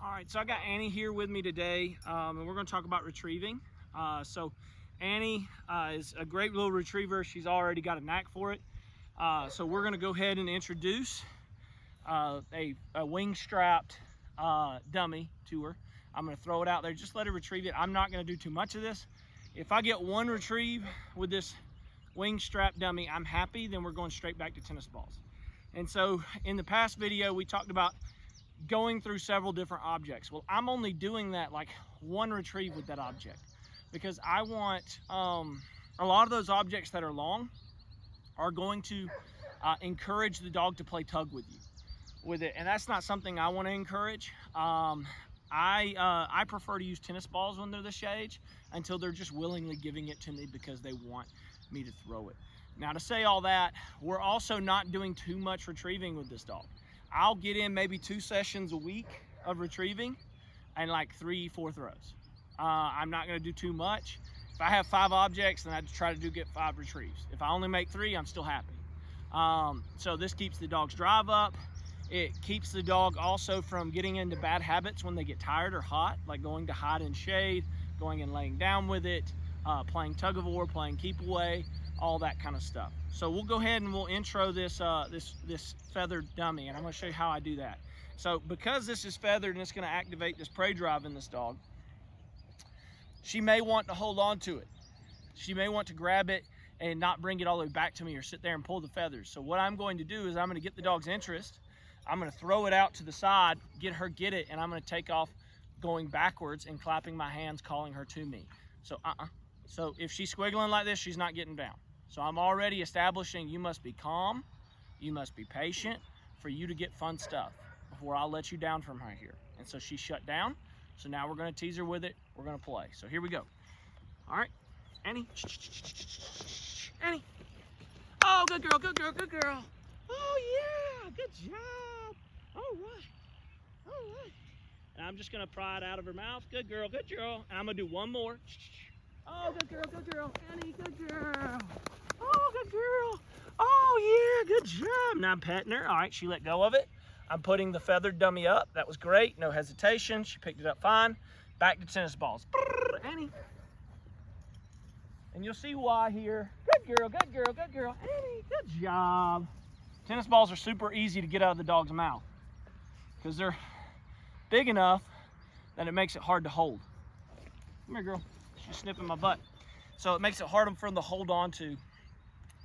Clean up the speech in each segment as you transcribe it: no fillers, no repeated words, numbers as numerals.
All right, so I got Annie here with me today, and we're going to talk about retrieving. So Annie is a great little retriever. She's already got a knack for it. So we're going to go ahead and introduce a wing-strapped dummy to her. I'm going to throw it out there. Just let her retrieve it. I'm not going to do too much of this. If I get one retrieve with this wing-strapped dummy, I'm happy. Then we're going straight back to tennis balls. And so in the past video, we talked about going through several different objects. Well, I'm only doing that like one retrieve with that object because I want a lot of those objects that are long are going to encourage the dog to play tug with you with it, and that's not something I want to encourage. I prefer to use tennis balls when they're this age until they're just willingly giving it to me because they want me to throw it. Now, to say all that, we're also not doing too much retrieving with this dog. I'll get in maybe 2 sessions a week of retrieving and like 3-4 throws. I'm not gonna do too much. If I have 5 objects, then I try to get 5 retrieves. If I only make 3, I'm still happy. So this keeps the dog's drive up. It keeps the dog also from getting into bad habits when they get tired or hot, like going to hide in shade, going and laying down with it, playing tug of war, playing keep away, all that kind of stuff. So we'll go ahead and we'll intro this this feathered dummy, and I'm going to show you how I do that. So because this is feathered and it's going to activate this prey drive in this dog, she may want to hold on to it. She may want to grab it and not bring it all the way back to me or sit there and pull the feathers. So what I'm going to do is I'm going to get the dog's interest. I'm going to throw it out to the side, get it, and I'm going to take off going backwards and clapping my hands, calling her to me. So So if she's squiggling like this, she's not getting down. So I'm already establishing you must be calm, you must be patient for you to get fun stuff before I'll let you down from her here. And so she shut down. So now we're going to tease her with it. We're going to play. So here we go. All right, Annie. Annie. Oh, good girl, good girl, good girl. Oh, yeah, good job. All right, all right. And I'm just going to pry it out of her mouth. Good girl, good girl. And I'm going to do one more. Oh, good girl, Annie, good girl. Oh, good girl. Oh, yeah, good job. Now I'm petting her. All right, she let go of it. I'm putting the feathered dummy up. That was great, no hesitation. She picked it up fine. Back to tennis balls. Annie. And you'll see why here. Good girl, good girl, good girl. Annie, good job. Tennis balls are super easy to get out of the dog's mouth because they're big enough that it makes it hard to hold. Come here, girl. She's snipping my butt. So it makes it hard for them to hold on to,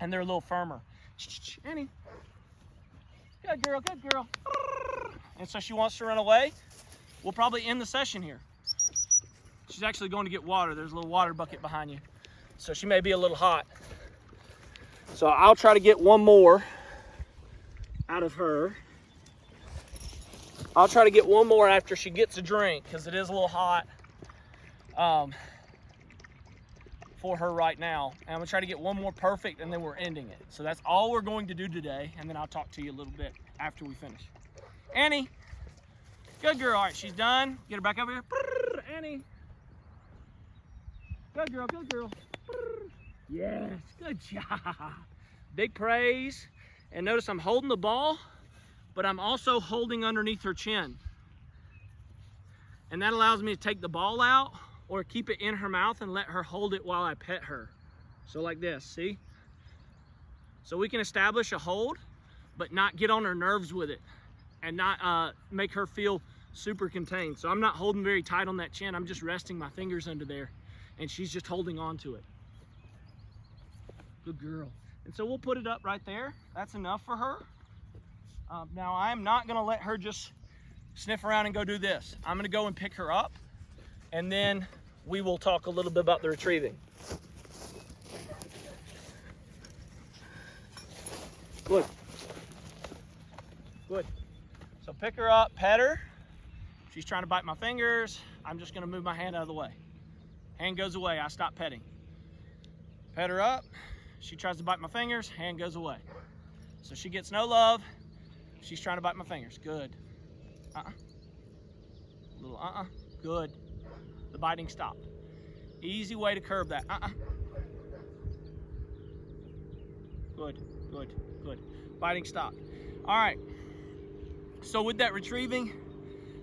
and they're a little firmer. Annie. Good girl, good girl. And so she wants to run away. We'll probably end the session here. She's actually going to get water. There's a little water bucket behind you. So she may be a little hot. So I'll try to get one more out of her. I'll try to get one more after she gets a drink because it is a little hot. For her right now, and I'm gonna try to get one more perfect and then we're ending it. So that's all we're going to do today, and then I'll talk to you a little bit after we finish. Annie, good girl. All right, she's done. Get her back over here. Annie, good girl, good girl. Yes, good job. Big praise. And notice I'm holding the ball, but I'm also holding underneath her chin, and that allows me to take the ball out or keep it in her mouth and let her hold it while I pet her. So like this, see? So we can establish a hold, but not get on her nerves with it and not make her feel super contained. So I'm not holding very tight on that chin. I'm just resting my fingers under there and she's just holding on to it. Good girl. And so we'll put it up right there. That's enough for her. Now I'm not gonna let her just sniff around and go do this. I'm gonna go and pick her up, and then we will talk a little bit about the retrieving. Good. Good. So pick her up, pet her. She's trying to bite my fingers. I'm just gonna move my hand out of the way. Hand goes away, I stop petting. Pet her up. She tries to bite my fingers, hand goes away. So she gets no love. She's trying to bite my fingers. Good. Little Good. The biting stopped. Easy way to curb that. Good, good, good. Biting stopped. All right. So with that retrieving,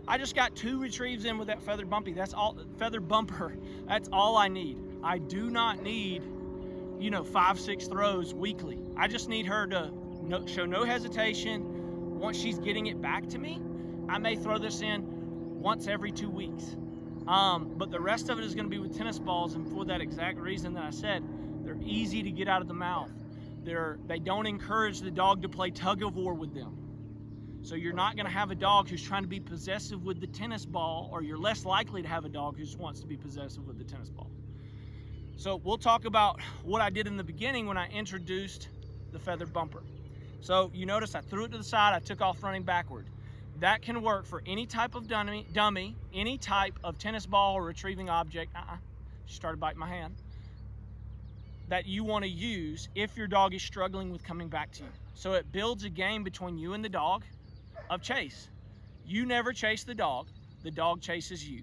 I just got 2 retrieves in with that feathered bumpy. That's all, feathered bumper. That's all I need. I do not need, 5, 6 throws weekly. I just need her to show no hesitation. Once she's getting it back to me, I may throw this in once every 2 weeks. But the rest of it is going to be with tennis balls, and for that exact reason that I said, they're easy to get out of the mouth. They don't encourage the dog to play tug of war with them. So you're not going to have a dog who's trying to be possessive with the tennis ball, or you're less likely to have a dog who wants to be possessive with the tennis ball. So we'll talk about what I did in the beginning when I introduced the feathered bumper. So you notice I threw it to the side, I took off running backward. That can work for any type of dummy, any type of tennis ball or retrieving object. She started biting my hand. That you want to use if your dog is struggling with coming back to you. So it builds a game between you and the dog of chase. You never chase the dog chases you.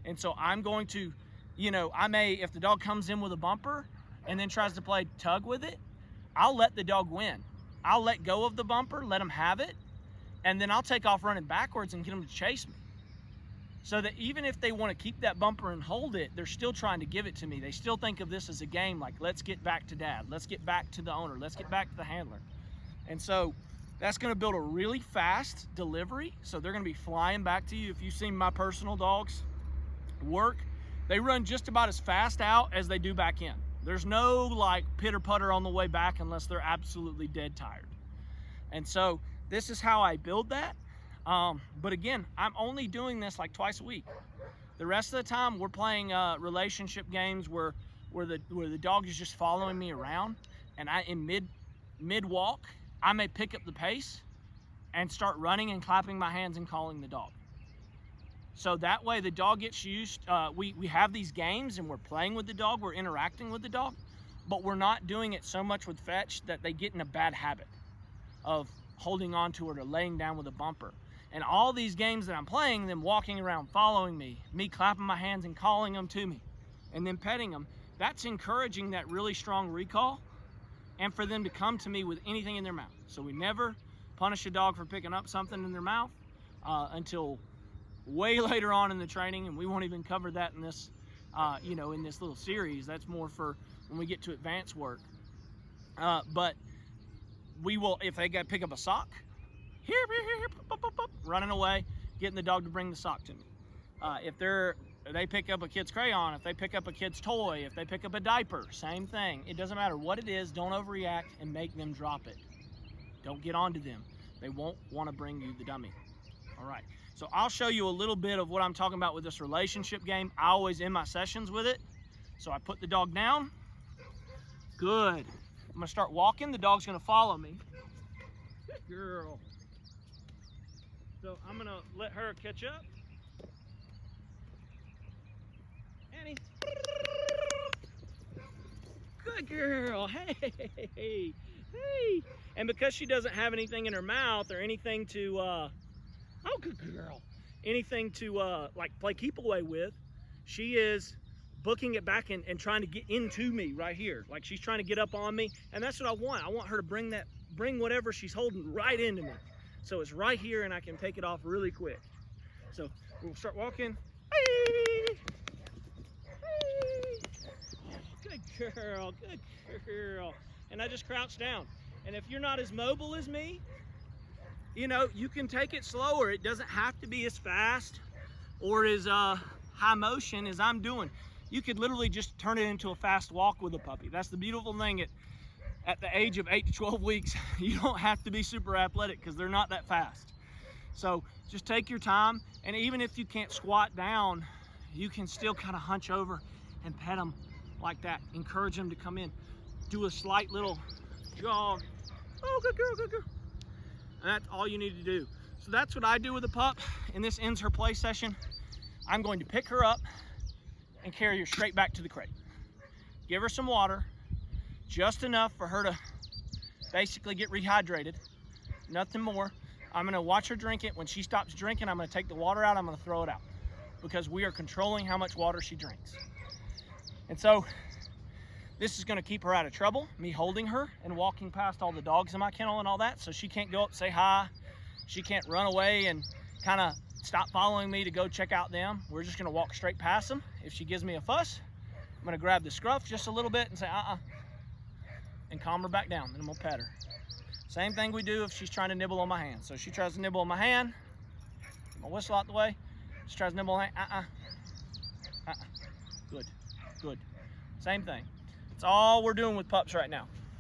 And so I'm going to, if the dog comes in with a bumper and then tries to play tug with it, I'll let the dog win. I'll let go of the bumper, let him have it, and then I'll take off running backwards and get them to chase me. So that even if they want to keep that bumper and hold it, they're still trying to give it to me. They still think of this as a game, like, let's get back to dad, let's get back to the owner, let's get back to the handler. And so that's going to build a really fast delivery. So they're going to be flying back to you. If you've seen my personal dogs work, they run just about as fast out as they do back in. There's no like pitter putter on the way back unless they're absolutely dead tired. And so this is how I build that. But again, I'm only doing this like twice a week. The rest of the time we're playing relationship games where the dog is just following me around, and in mid walk I may pick up the pace and start running and clapping my hands and calling the dog. So that way the dog gets used. We have these games and we're playing with the dog, we're interacting with the dog, but we're not doing it so much with fetch that they get in a bad habit of holding on to it or laying down with a bumper. And all these games that I'm playing, them walking around following me clapping my hands and calling them to me, and then petting them, that's encouraging that really strong recall and for them to come to me with anything in their mouth. So we never punish a dog for picking up something in their mouth until way later on in the training, and we won't even cover that in this in this little series. That's more for when we get to advanced work. But we will, if they got pick up a sock, here, running away, getting the dog to bring the sock to me. If they pick up a kid's crayon, if they pick up a kid's toy, if they pick up a diaper, same thing. It doesn't matter what it is, don't overreact and make them drop it. Don't get onto them. They won't want to bring you the dummy. All right, so I'll show you a little bit of what I'm talking about with this relationship game. I always end my sessions with it. So I put the dog down. Good. I'm gonna start walking, the dog's gonna follow me. Good girl. So I'm gonna let her catch up. Annie. Good girl. Hey. And because she doesn't have anything in her mouth or anything to, oh, good girl. Anything to like play keep away with, she is booking it back and trying to get into me right here. Like she's trying to get up on me, and that's what I want. I want her to bring whatever she's holding right into me. So it's right here and I can take it off really quick. So we'll start walking. Hey. Good girl, good girl. And I just crouch down. And if you're not as mobile as me, you can take it slower. It doesn't have to be as fast or as high motion as I'm doing. You could literally just turn it into a fast walk with a puppy. That's the beautiful thing. At the age of 8 to 12 weeks, you don't have to be super athletic because they're not that fast. So just take your time, and even if you can't squat down, you can still kind of hunch over and pet them like that. Encourage them to come in. Do a slight little jog. Oh, good girl, good girl. And that's all you need to do. So that's what I do with a pup, and this ends her play session. I'm going to pick her up and carry her straight back to the crate. Give her some water, just enough for her to basically get rehydrated, nothing more. I'm gonna watch her drink it. When she stops drinking, I'm gonna take the water out, I'm gonna throw it out, because we are controlling how much water she drinks. And so this is gonna keep her out of trouble, me holding her and walking past all the dogs in my kennel and all that, so she can't go up, say hi, she can't run away and kind of stop following me to go check out them. We're just gonna walk straight past them. If she gives me a fuss, I'm gonna grab the scruff just a little bit and say, and calm her back down. Then I'm gonna pet her. Same thing we do if she's trying to nibble on my hand. So she tries to nibble on my hand, get my whistle out the way. She tries to nibble on my hand, Good, good. Same thing. That's all we're doing with pups right now.